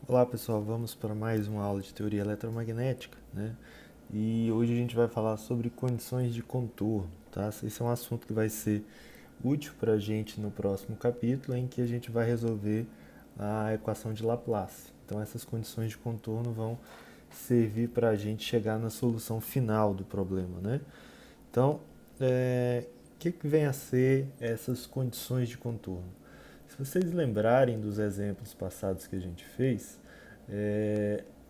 Olá pessoal, vamos para mais uma aula de teoria eletromagnética, né? E hoje a gente vai falar sobre condições de contorno, tá? Esse é um assunto que vai ser útil para a gente no próximo capítulo, em que a gente vai resolver a equação de Laplace. Então essas condições de contorno vão servir para a gente chegar na solução final do problema, né? Então, o que vem a ser essas condições de contorno? Se vocês lembrarem dos exemplos passados que a gente fez,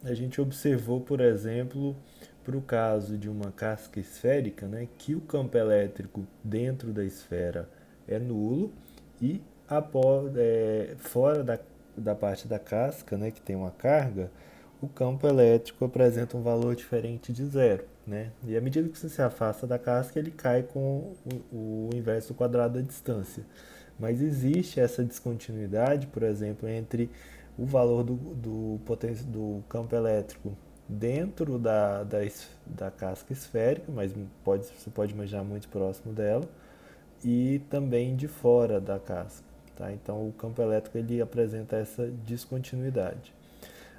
a gente observou, por exemplo, para o caso de uma casca esférica, né, que o campo elétrico dentro da esfera é nulo e fora da parte da casca, né, que tem uma carga, o campo elétrico apresenta um valor diferente de zero. Né? E à medida que você se afasta da casca, ele cai com o inverso do quadrado da distância. Mas existe essa descontinuidade, por exemplo, entre o valor do campo elétrico dentro da casca esférica, mas você pode imaginar muito próximo dela, e também de fora da casca. Tá? Então o campo elétrico ele apresenta essa descontinuidade.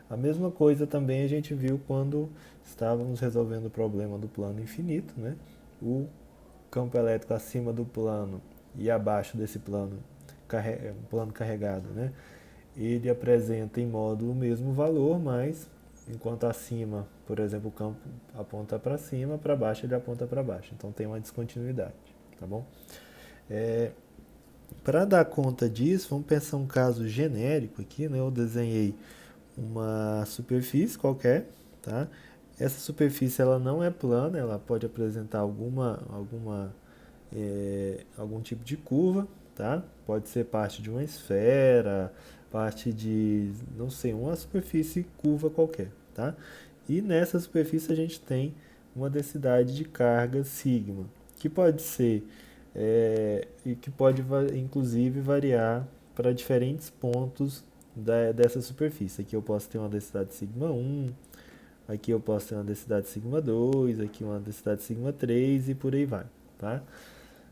A mesma coisa também a gente viu quando estávamos resolvendo o problema do plano infinito, né? O campo elétrico acima do plano e abaixo desse plano carregado, né? Ele apresenta em módulo o mesmo valor, mas enquanto acima, por exemplo, o campo aponta para cima, para baixo ele aponta para baixo. Então tem uma descontinuidade, tá bom? Para dar conta disso, vamos pensar um caso genérico aqui, né? Eu desenhei uma superfície qualquer, tá? Essa superfície ela não é plana, ela pode apresentar algum tipo de curva, tá? Pode ser parte de uma esfera, parte de, não sei, uma superfície curva qualquer, tá? E nessa superfície a gente tem uma densidade de carga sigma, que pode ser e que pode inclusive variar para diferentes pontos dessa superfície. Aqui eu posso ter uma densidade sigma 1, aqui eu posso ter uma densidade sigma 2, aqui uma densidade sigma 3 e por aí vai, tá?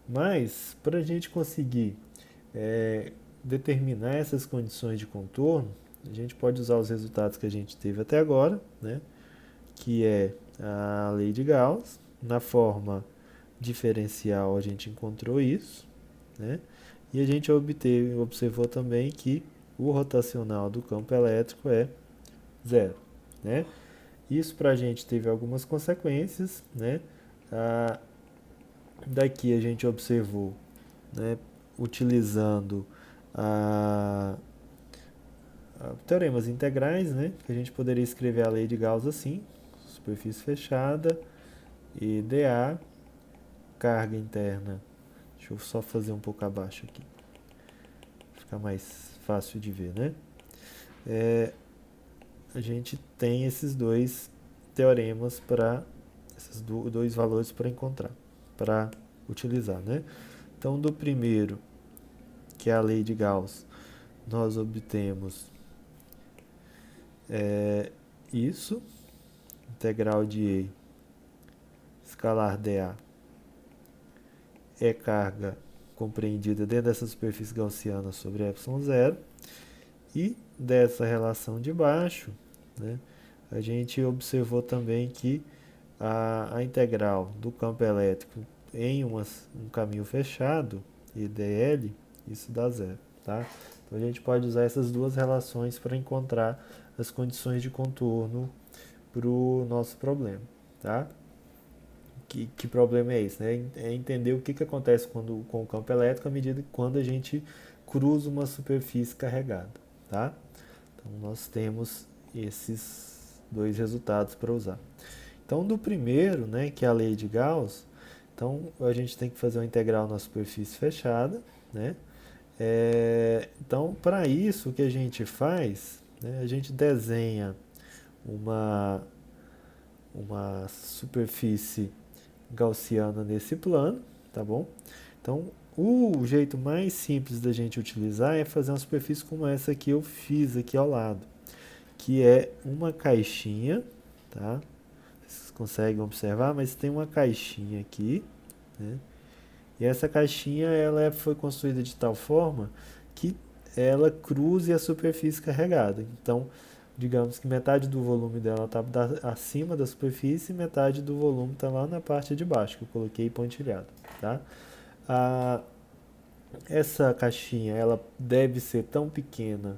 Mas para a gente conseguir é, determinar essas condições de contorno, a gente pode usar os resultados que a gente teve até agora, né? Que é a lei de Gauss. Na forma diferencial a gente encontrou isso, né? E a gente observou também que o rotacional do campo elétrico é zero, né? Isso para a gente teve algumas consequências, né? Ah, daqui a gente observou, né, utilizando a, teoremas integrais, né, que a gente poderia escrever a lei de Gauss assim: superfície fechada, EDA, carga interna. Deixa eu só fazer um pouco abaixo aqui, fica mais fácil de ver, né? A gente tem esses dois teoremas para esses dois valores para encontrar, para utilizar, né? Então, do primeiro, que é a lei de Gauss, nós obtemos isso, integral de E escalar dA é carga compreendida dentro dessa superfície gaussiana sobre ε0, e dessa relação de baixo, né, a gente observou também que a integral do campo elétrico em um caminho fechado, IDL, isso dá zero. Tá? Então a gente pode usar essas duas relações para encontrar as condições de contorno para o nosso problema. Tá? Que problema é esse? Né? É entender o que acontece com o campo elétrico à medida que quando a gente cruza uma superfície carregada. Tá? Então nós temos esses dois resultados para usar. Então do primeiro, né, que é a lei de Gauss, então a gente tem que fazer uma integral na superfície fechada, né? Então para isso o que a gente faz, né, a gente desenha uma uma superfície gaussiana nesse plano, tá bom? Então, o jeito mais simples da gente utilizar é fazer uma superfície como essa que eu fiz aqui ao lado, que é uma caixinha, tá? Vocês conseguem observar, mas tem uma caixinha aqui, né? E essa caixinha ela foi construída de tal forma que ela cruze a superfície carregada. Então, digamos que metade do volume dela está acima da superfície e metade do volume está lá na parte de baixo, que eu coloquei pontilhado, tá? A, essa caixinha, ela deve ser tão pequena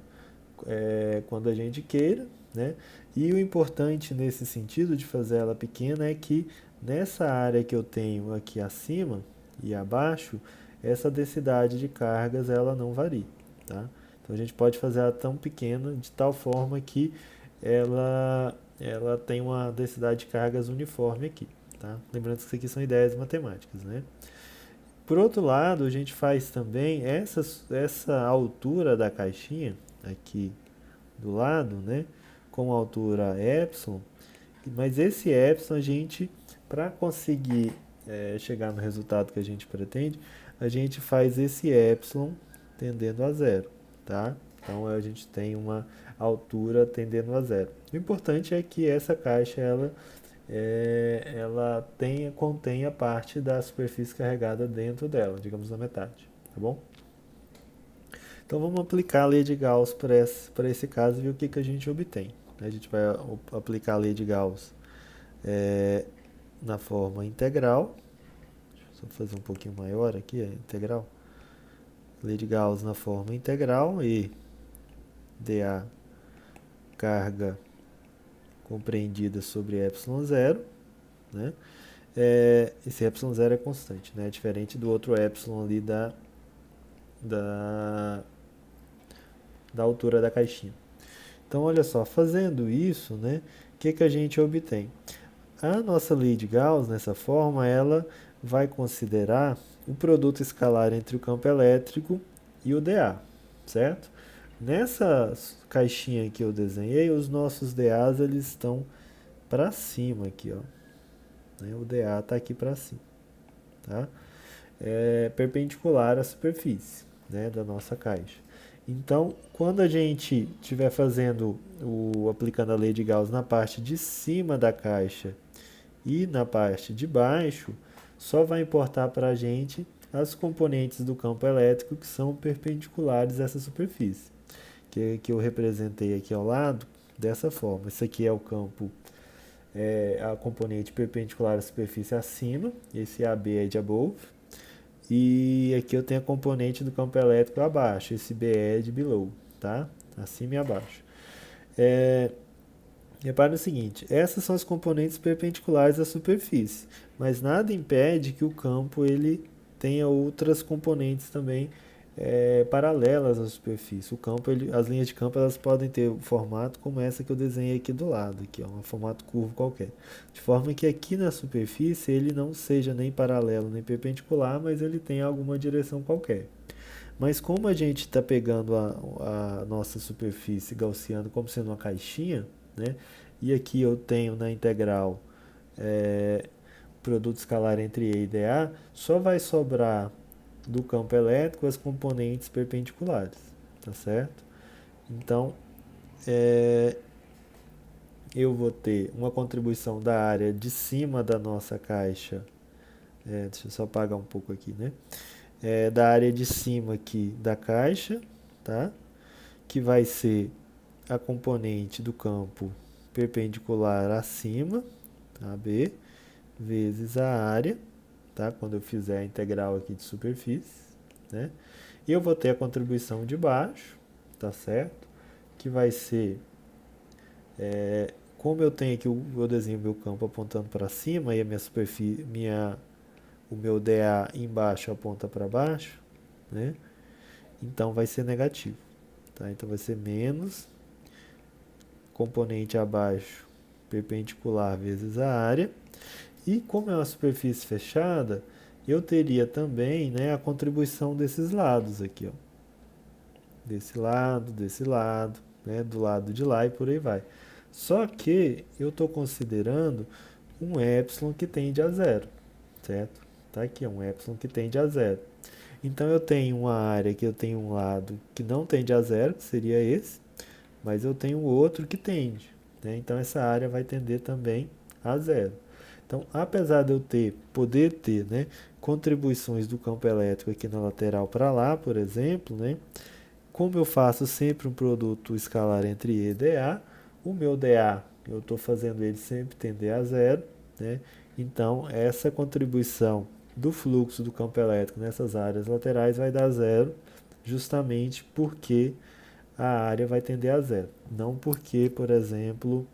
quando a gente queira, né? E o importante nesse sentido de fazer ela pequena é que nessa área que eu tenho aqui acima e abaixo, essa densidade de cargas ela não varia, tá? Então a gente pode fazer ela tão pequena de tal forma que ela tem uma densidade de cargas uniforme aqui, tá? Lembrando que isso aqui são ideias matemáticas, né? Por outro lado, a gente faz também essa altura da caixinha aqui do lado, né, com a altura epsilon, mas esse epsilon a gente, para conseguir chegar no resultado que a gente pretende, a gente faz esse epsilon tendendo a zero, tá? Então a gente tem uma altura tendendo a zero. O importante é que essa caixa ela contém a parte da superfície carregada dentro dela, digamos na metade, tá bom? Então vamos aplicar a lei de Gauss para esse caso e ver o que a gente obtém. A gente vai aplicar a lei de Gauss na forma integral. Deixa eu só fazer um pouquinho maior aqui, integral. Lei de Gauss na forma integral e dA carga compreendida sobre epsilon zero, né? Esse epsilon zero é constante, né? Diferente do outro epsilon ali da altura da caixinha. Então, olha só, fazendo isso, né, o que a gente obtém? A nossa lei de Gauss, nessa forma, ela vai considerar o produto escalar entre o campo elétrico e o dA, certo? Nessa caixinha que eu desenhei, os nossos dAs eles estão para cima aqui, ó. O dA está aqui para cima, tá? Perpendicular à superfície, né, da nossa caixa. Então, quando a gente estiver aplicando a lei de Gauss na parte de cima da caixa e na parte de baixo, só vai importar para a gente as componentes do campo elétrico que são perpendiculares a essa superfície, que eu representei aqui ao lado dessa forma. Esse aqui é o campo, a componente perpendicular à superfície acima, esse AB é de above, e aqui eu tenho a componente do campo elétrico abaixo, esse BE é de below, tá? Acima e abaixo. Repare o seguinte, essas são as componentes perpendiculares à superfície, mas nada impede que o campo ele tenha outras componentes também paralelas à superfície. O campo, as linhas de campo elas podem ter um formato como essa que eu desenhei aqui do lado, aqui, ó, um formato curvo qualquer. De forma que aqui na superfície ele não seja nem paralelo nem perpendicular, mas ele tem alguma direção qualquer. Mas como a gente está pegando a nossa superfície gaussiana como sendo uma caixinha, né? E aqui eu tenho na integral produto escalar entre E e dA, só vai sobrar do campo elétrico as componentes perpendiculares, tá certo? Então, eu vou ter uma contribuição da área de cima da nossa caixa, deixa eu só apagar um pouco aqui, né? Da área de cima aqui da caixa, tá? Que vai ser a componente do campo perpendicular acima, AB, vezes a área, tá? Quando eu fizer a integral aqui de superfície, né? E eu vou ter a contribuição de baixo, tá certo? Que vai ser, como eu tenho aqui eu desenho meu campo apontando para cima e a minha superfície, o meu dA embaixo aponta para baixo, né? Então vai ser negativo, tá? Então vai ser menos componente abaixo perpendicular vezes a área. E como é uma superfície fechada, eu teria também, né, a contribuição desses lados aqui, ó. Desse lado, né, do lado de lá e por aí vai. Só que eu estou considerando um epsilon que tende a zero, certo? Tá aqui, um epsilon que tende a zero. Então eu tenho uma área que eu tenho um lado que não tende a zero, que seria esse, mas eu tenho outro que tende, né? Então essa área vai tender também a zero. Então, apesar de eu poder ter, né, contribuições do campo elétrico aqui na lateral para lá, por exemplo, né, como eu faço sempre um produto escalar entre E e dA, O meu dA, eu estou fazendo ele sempre tender a zero, né? Então, essa contribuição do fluxo do campo elétrico nessas áreas laterais vai dar zero, justamente porque a área vai tender a zero. Não porque, por exemplo,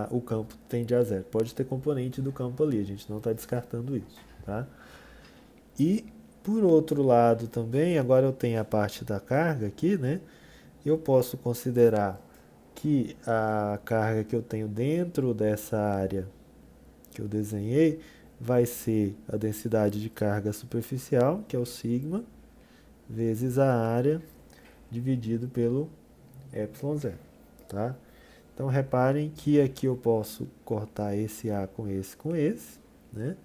o campo tende a zero. Pode ter componente do campo ali, a gente não está descartando isso. Tá? E, por outro lado também, agora eu tenho a parte da carga aqui, né? Eu posso considerar que a carga que eu tenho dentro dessa área que eu desenhei vai ser a densidade de carga superficial, que é o sigma, vezes a área dividido pelo ε0, tá? Então reparem que aqui eu posso cortar esse A com esse, né?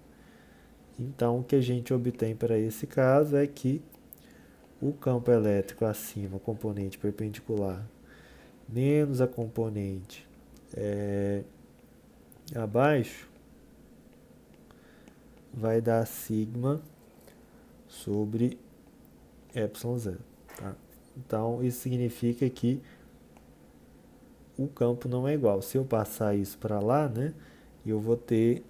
Então o que a gente obtém para esse caso é que o campo elétrico acima, componente perpendicular, menos a componente abaixo, vai dar sigma sobre ε0. Tá? Então isso significa que o campo não é igual. Se eu passar isso para lá, né, eu vou ter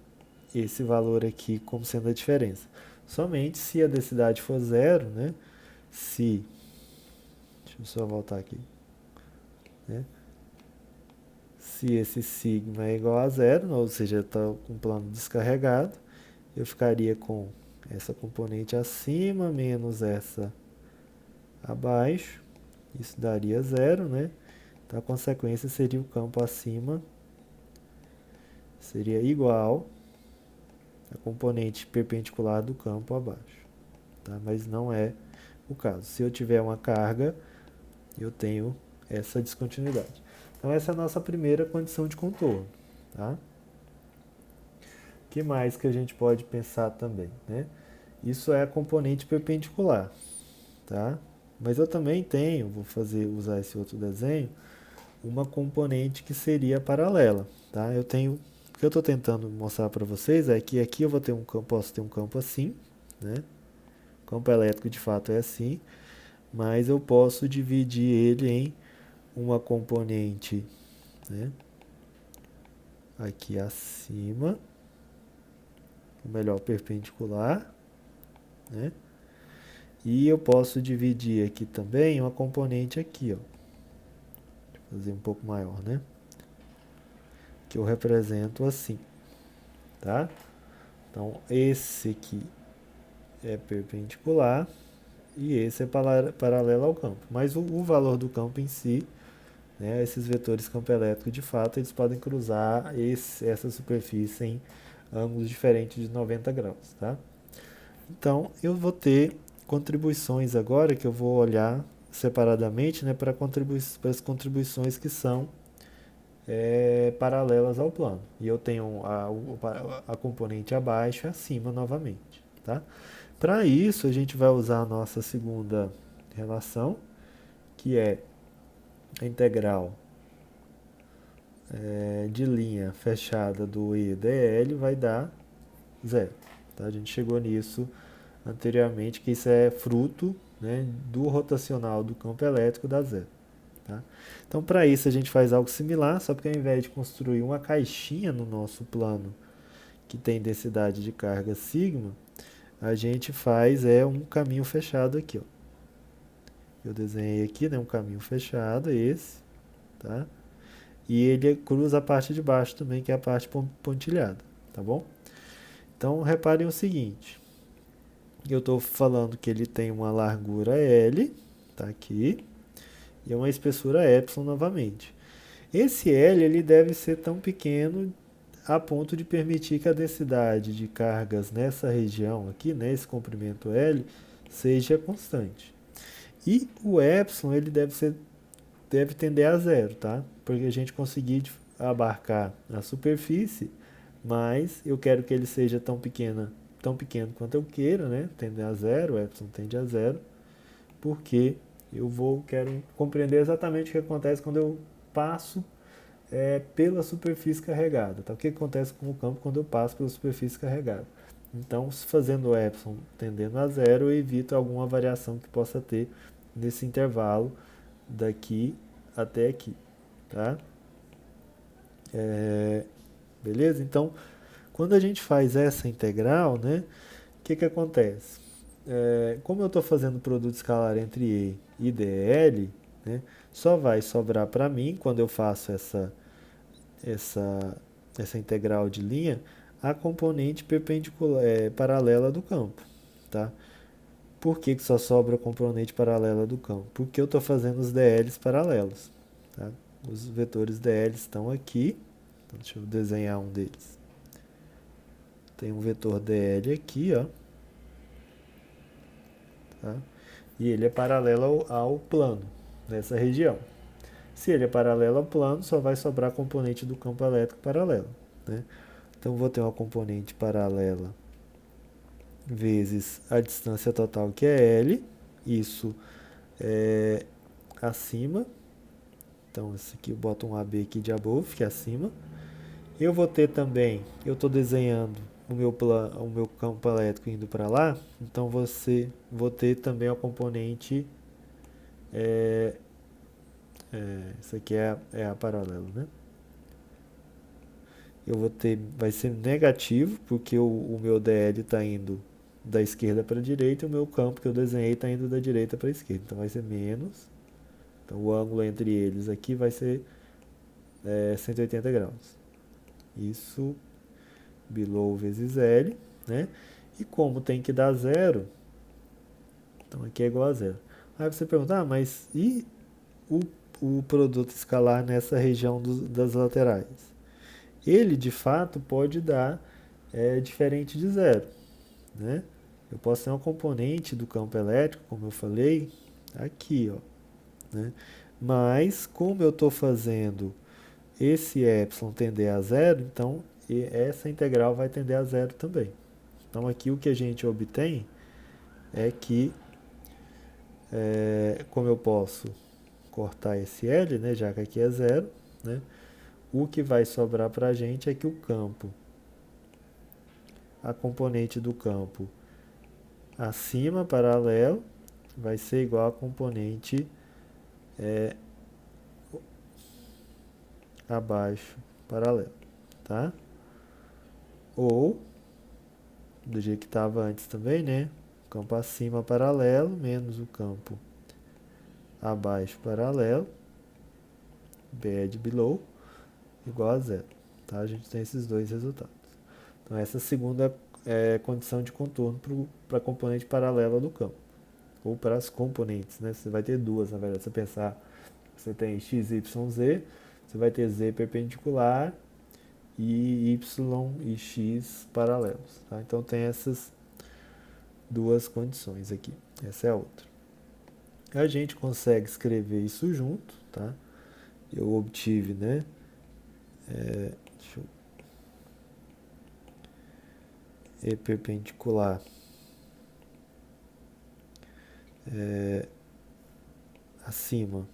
esse valor aqui como sendo a diferença. Somente se a densidade for zero, né, deixa eu só voltar aqui, né, se esse sigma é igual a zero, ou seja, está com um plano descarregado, eu ficaria com essa componente acima menos essa abaixo, isso daria zero, né? Então a consequência seria o campo acima seria igual a componente perpendicular do campo abaixo, tá? Mas não é o caso. Se eu tiver uma carga, eu tenho essa descontinuidade. Então essa é a nossa primeira condição de contorno, tá? O que mais que a gente pode pensar também, né? Isso é a componente perpendicular, tá? Mas eu também tenho, usar esse outro desenho, uma componente que seria paralela, tá? O que eu estou tentando mostrar para vocês é que aqui eu posso ter um campo assim, né? O campo elétrico de fato é assim, mas eu posso dividir ele em uma componente, né, aqui acima, ou melhor, perpendicular, né? E eu posso dividir aqui também uma componente aqui, ó. Deixa eu fazer um pouco maior, né? Que eu represento assim, tá? Então, esse aqui é perpendicular e esse é paralelo ao campo. Mas o valor do campo em si, né, esses vetores campo elétrico, de fato, eles podem cruzar essa superfície em ângulos diferentes de 90 graus, tá? Então, eu vou ter contribuições agora que eu vou olhar separadamente, né, para as contribuições que são paralelas ao plano. E eu tenho a componente abaixo e acima novamente, tá? Para isso, a gente vai usar a nossa segunda relação, que é a integral de linha fechada do EDL vai dar zero. Tá? A gente chegou nisso anteriormente, que isso é fruto, né, do rotacional do campo elétrico da zero. Tá? Então, para isso, a gente faz algo similar, só que ao invés de construir uma caixinha no nosso plano que tem densidade de carga sigma, a gente faz um caminho fechado aqui. Ó. Eu desenhei aqui, né, um caminho fechado, esse, tá? E ele cruza a parte de baixo também, que é a parte pontilhada, tá bom? Então, reparem o seguinte, eu estou falando que ele tem uma largura L, tá aqui, e uma espessura epsilon novamente. Esse L ele deve ser tão pequeno a ponto de permitir que a densidade de cargas nessa região aqui, nesse comprimento L, seja constante. E o epsilon ele deve tender a zero, tá? Porque a gente conseguir abarcar a superfície, mas eu quero que ele seja tão pequeno quanto eu queira, né? Tender a zero, o epsilon tende a zero, porque quero compreender exatamente o que acontece quando eu passo pela superfície carregada. Tá? O que acontece com o campo quando eu passo pela superfície carregada? Então, fazendo o epsilon tendendo a zero, eu evito alguma variação que possa ter nesse intervalo daqui até aqui. Tá? Beleza? Então, quando a gente faz essa integral, né, o que acontece? Como eu estou fazendo produto escalar entre E e dl, né, só vai sobrar para mim, quando eu faço essa, essa integral de linha, a componente perpendicular, paralela do campo. Tá? Por que só sobra a componente paralela do campo? Porque eu estou fazendo os dl's paralelos. Tá? Os vetores dl estão aqui. Então, deixa eu desenhar um deles. Tem um vetor dl aqui, ó. Tá? E ele é paralelo ao plano, nessa região. Se ele é paralelo ao plano, só vai sobrar a componente do campo elétrico paralelo. Né? Então, vou ter uma componente paralela vezes a distância total, que é L. Isso é acima. Então, esse aqui eu boto um AB aqui de above, que é acima. Eu vou ter também, eu estou desenhando o meu campo elétrico indo para lá, então vou ter também a componente, isso aqui é a paralela, né? Eu vou ter, vai ser negativo, porque o meu DL está indo da esquerda para a direita e o meu campo que eu desenhei está indo da direita para a esquerda, então vai ser menos. Então o ângulo entre eles aqui vai ser 180 graus. Isso below vezes L, né? E como tem que dar zero, então aqui é igual a zero. Aí você pergunta, mas e o, o produto escalar nessa região das laterais? Ele, de fato, pode dar diferente de zero, né? Eu posso ter uma componente do campo elétrico, como eu falei, aqui, ó, né? Mas, como eu estou fazendo esse epsilon tender a zero, então essa integral vai tender a zero também. Então, aqui o que a gente obtém é que, como eu posso cortar esse L, né, já que aqui é zero, né, o que vai sobrar para a gente é que o campo, a componente do campo acima paralelo, vai ser igual a componente abaixo paralelo, tá? Ou, do jeito que estava antes também, né? O campo acima paralelo menos o campo abaixo paralelo, bad below, igual a zero. Tá? A gente tem esses dois resultados. Então, essa segunda condição de contorno para a componente paralela do campo. Ou para as componentes, né? Você vai ter duas, na verdade. Se você pensar, você tem x, y, z, você vai ter z perpendicular e y e x paralelos. Tá? Então, tem essas duas condições aqui. Essa é a outra. A gente consegue escrever isso junto, tá? Eu obtive, né? Deixa eu E perpendicular acima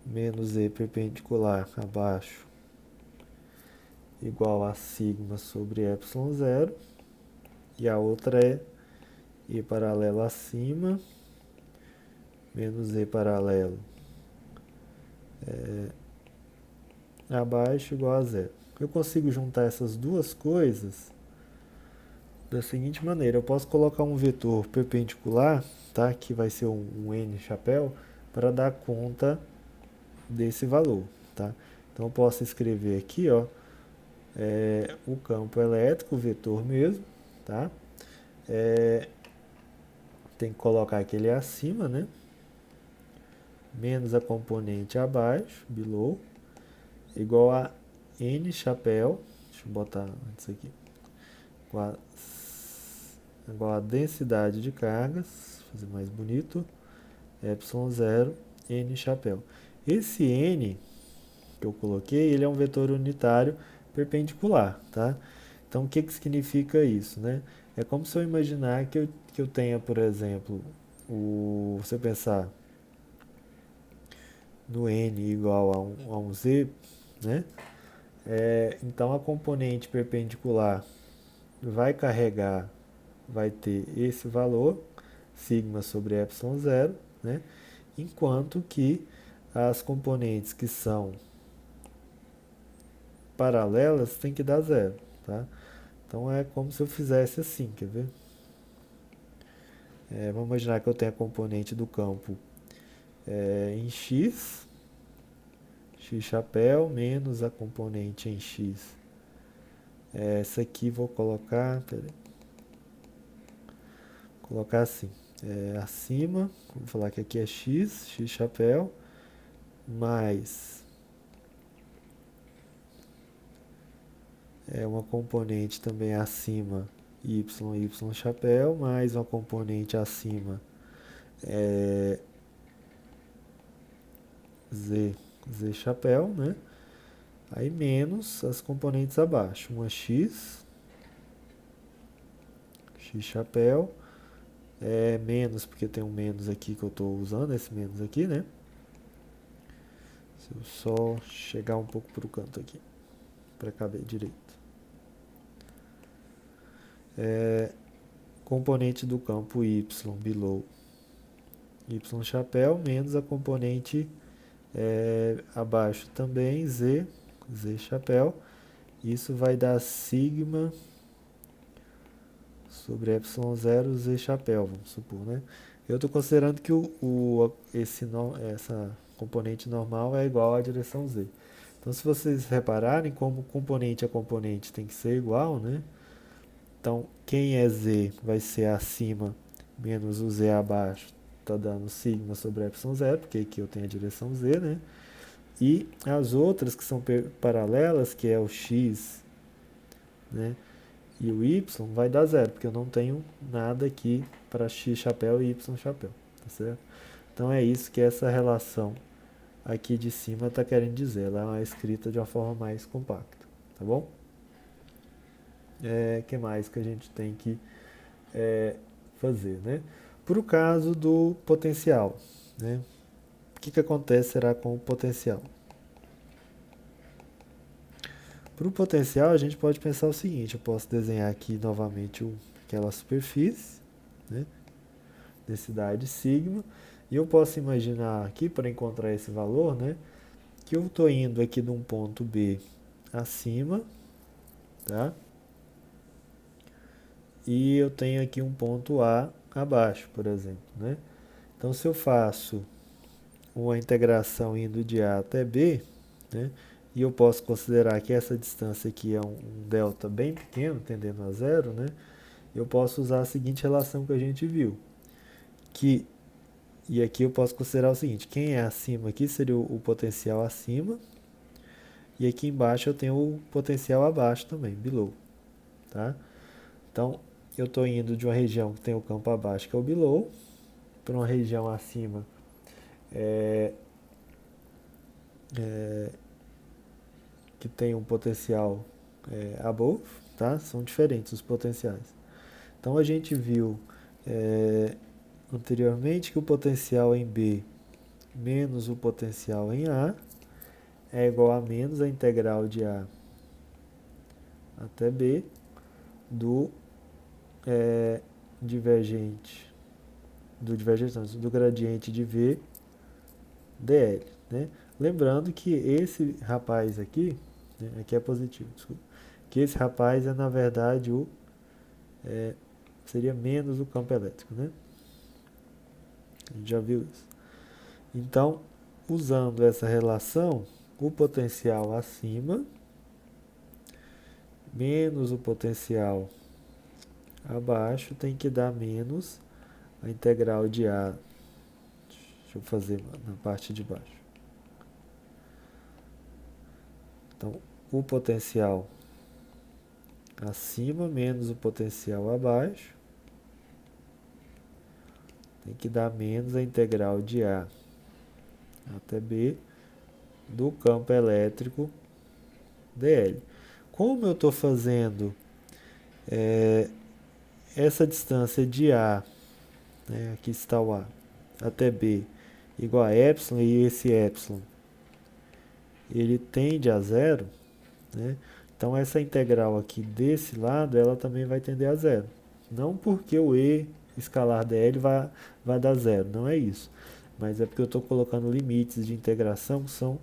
menos E perpendicular abaixo igual a sigma sobre epsilon zero. E a outra é E paralelo acima menos E paralelo abaixo igual a zero. Eu consigo juntar essas duas coisas da seguinte maneira. Eu posso colocar um vetor perpendicular, tá? Que vai ser um N chapéu, para dar conta desse valor, tá? Então eu posso escrever aqui, ó, o campo elétrico, o vetor mesmo, tá? Tem que colocar que ele é acima, né? Menos a componente abaixo, below, igual a N chapéu, deixa eu botar antes aqui, igual a densidade de cargas, fazer mais bonito, epsilon zero, N chapéu. Esse N que eu coloquei, ele é um vetor unitário perpendicular, tá? Então, o que significa isso, né? É como se eu imaginar que eu tenha, por exemplo, se eu pensar no N igual a um Z, né? Então, a componente perpendicular vai carregar, vai ter esse valor, sigma sobre epsilon zero, né? Enquanto que as componentes que são paralelas tem que dar zero, tá? Então é como se eu fizesse assim, quer ver? Vamos imaginar que eu tenho a componente do campo em x, x chapéu, menos a componente em x. Essa aqui vou colocar, colocar assim, acima, vou falar que aqui é x, x chapéu, mais uma componente também acima, y, y chapéu, mais uma componente acima, z, z chapéu, né? Aí menos as componentes abaixo, uma x, x chapéu, menos, porque tem um menos aqui que eu estou usando, esse menos aqui, né? Se eu só chegar um pouco para o canto aqui, para caber direito. Componente do campo y, below, y chapéu, menos a componente abaixo também, z, z chapéu. Isso vai dar sigma sobre ε0 z chapéu, vamos supor, né? Eu estou considerando que essa componente normal é igual à direção z. Então, se vocês repararem, como componente a componente tem que ser igual, né? Então, quem é z vai ser acima menos o z abaixo, está dando sigma sobre ε0, porque aqui eu tenho a direção z, né? E as outras que são paralelas, que é o x, né? E o y vai dar zero, porque eu não tenho nada aqui para x chapéu e y chapéu, tá certo? Então é isso que essa relação aqui de cima está querendo dizer. Ela é escrita de uma forma mais compacta, tá bom? Que mais que a gente tem que fazer, né? Para o caso do potencial, né? O que acontecerá com o potencial? Para o potencial, a gente pode pensar o seguinte: eu posso desenhar aqui novamente aquela superfície, né? Densidade sigma, e eu posso imaginar aqui, para encontrar esse valor, né, que eu estou indo aqui de um ponto B acima, tá? E eu tenho aqui um ponto A abaixo, por exemplo, né? Então, se eu faço uma integração indo de A até B, né, e eu posso considerar que essa distância aqui é um delta bem pequeno, tendendo a zero, né, eu posso usar a seguinte relação que a gente viu, e aqui eu posso considerar o seguinte: quem é acima aqui seria o potencial acima, e aqui embaixo eu tenho o potencial abaixo também, below, tá? Então, eu estou indo de uma região que tem o campo abaixo, que é o below, para uma região acima, que tem um potencial above, tá? São diferentes os potenciais. Então, a gente viu anteriormente que o potencial em B menos o potencial em A é igual a menos a integral de A até B do do gradiente de V dl, né? Lembrando que esse rapaz aqui, né, aqui é positivo, desculpa, que esse rapaz é na verdade seria menos o campo elétrico, né? A gente já viu isso. Então, usando essa relação, o potencial acima menos o potencial abaixo tem que dar menos a integral de A. Deixa eu fazer na parte de baixo. Então, o potencial acima menos o potencial abaixo tem que dar menos a integral de A até B do campo elétrico dl. Como eu estou fazendo essa distância de A, né, aqui está o A, até B, igual a epsilon, e esse epsilon, ele tende a zero, né? Então, essa integral aqui desse lado, ela também vai tender a zero. Não porque o E escalar dl vai dar zero, não é isso. Mas é porque eu estou colocando limites de integração que são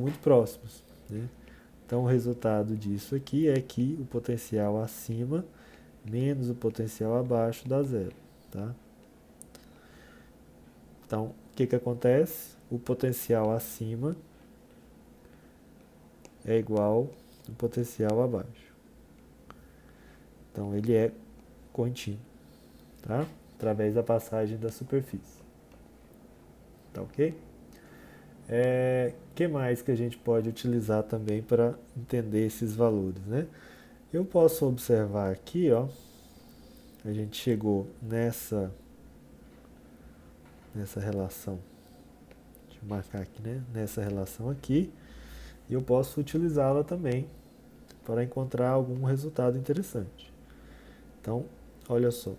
muito próximos, né? Então, o resultado disso aqui é que o potencial acima menos o potencial abaixo dá zero, tá? Então, o que acontece? O potencial acima é igual ao potencial abaixo. Então, ele é contínuo, tá? Através da passagem da superfície. Tá ok? Que mais que a gente pode utilizar também para entender esses valores, né? Eu posso observar aqui, ó, a gente chegou nessa relação, deixa eu marcar aqui, né? Nessa relação aqui, e eu posso utilizá-la também para encontrar algum resultado interessante. Então, olha só,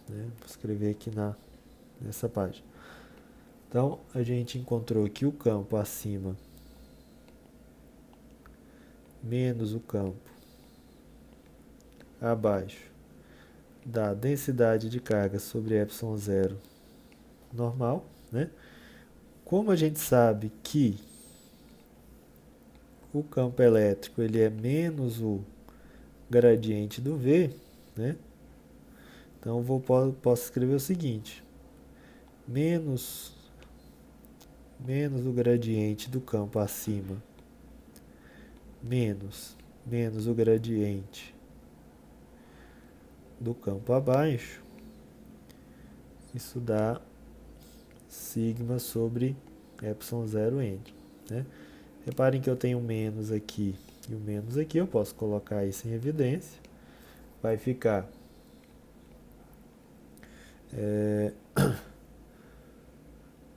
né? Vou escrever aqui nessa página. Então, a gente encontrou que o campo acima menos o campo abaixo da densidade de carga sobre ε0 normal, né? Como a gente sabe que o campo elétrico ele é menos o gradiente do V, né? Então posso escrever o seguinte: menos o gradiente do campo acima menos o gradiente do campo abaixo, isso dá sigma sobre ε0n, né? Reparem que eu tenho um menos aqui e um menos aqui, eu posso colocar isso em evidência. Vai ficar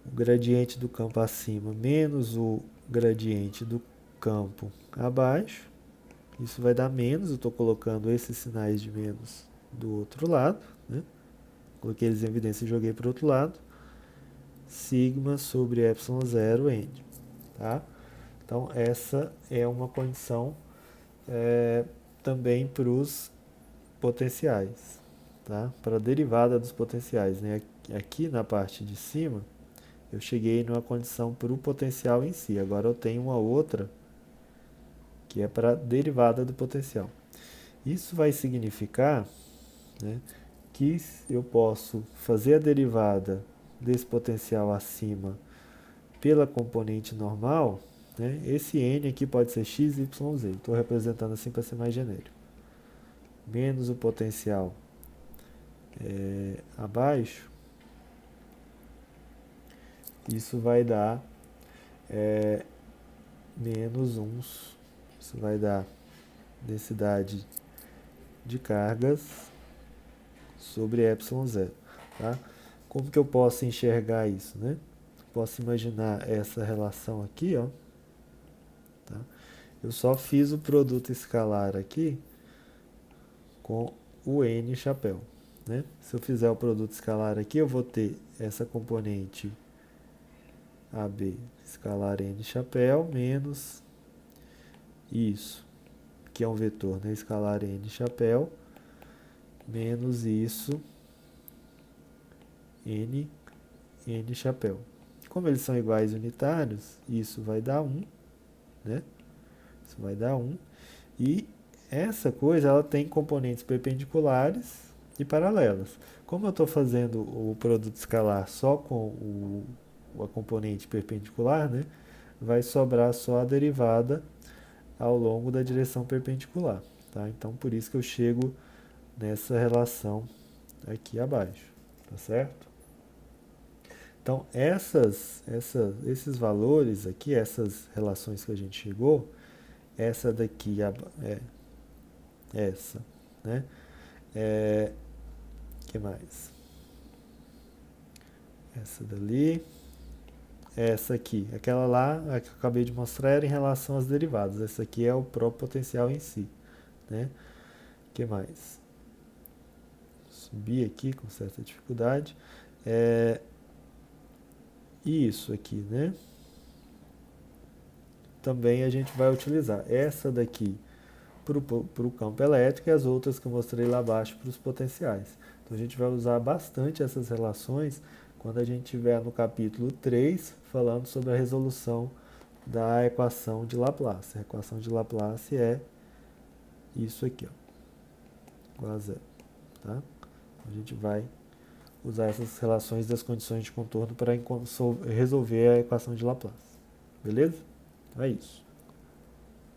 o gradiente do campo acima menos o gradiente do campo abaixo. Isso vai dar menos, eu estou colocando esses sinais de menos do outro lado, né? Coloquei eles em evidência e joguei para o outro lado. Sigma sobre ε0n, tá? Então, essa é uma condição também para os potenciais, tá? Para a derivada dos potenciais, né? Aqui na parte de cima, eu cheguei numa condição para o potencial em si. Agora eu tenho uma outra que é para a derivada do potencial. Isso vai significar, né, que eu posso fazer a derivada desse potencial acima pela componente normal, né? Esse n aqui pode ser x, y, z. Estou representando assim para ser mais genérico. Menos o potencial abaixo, isso vai dar menos uns, isso vai dar densidade de cargas sobre ε0, tá? Como que eu posso enxergar isso, né? Posso imaginar essa relação aqui, ó, tá? Eu só fiz o produto escalar aqui com o n chapéu, né? Se eu fizer o produto escalar aqui, eu vou ter essa componente AB escalar n chapéu menos isso, que é um vetor, né? Escalar n chapéu menos isso n chapéu. Como eles são iguais unitários, isso vai dar 1, né? Isso vai dar 1. E essa coisa, ela tem componentes perpendiculares e paralelas. Como eu estou fazendo o produto escalar só com a componente perpendicular, né? Vai sobrar só a derivada ao longo da direção perpendicular, tá? Então, por isso que eu chego nessa relação aqui abaixo, tá certo? Então, esses valores aqui, essas relações que a gente chegou, essa daqui é essa, né? Que mais? Essa dali, essa aqui, aquela lá, a que eu acabei de mostrar era em relação às derivadas. Essa aqui é o próprio potencial em si, né? Que mais? Subir aqui com certa dificuldade. Isso aqui, né? Também a gente vai utilizar essa daqui para o campo elétrico e as outras que eu mostrei lá abaixo para os potenciais. Então a gente vai usar bastante essas relações quando a gente estiver no capítulo 3 falando sobre a resolução da equação de Laplace. A equação de Laplace é isso aqui, ó, igual a zero, tá? A gente vai usar essas relações das condições de contorno para resolver a equação de Laplace. Beleza? Então é isso.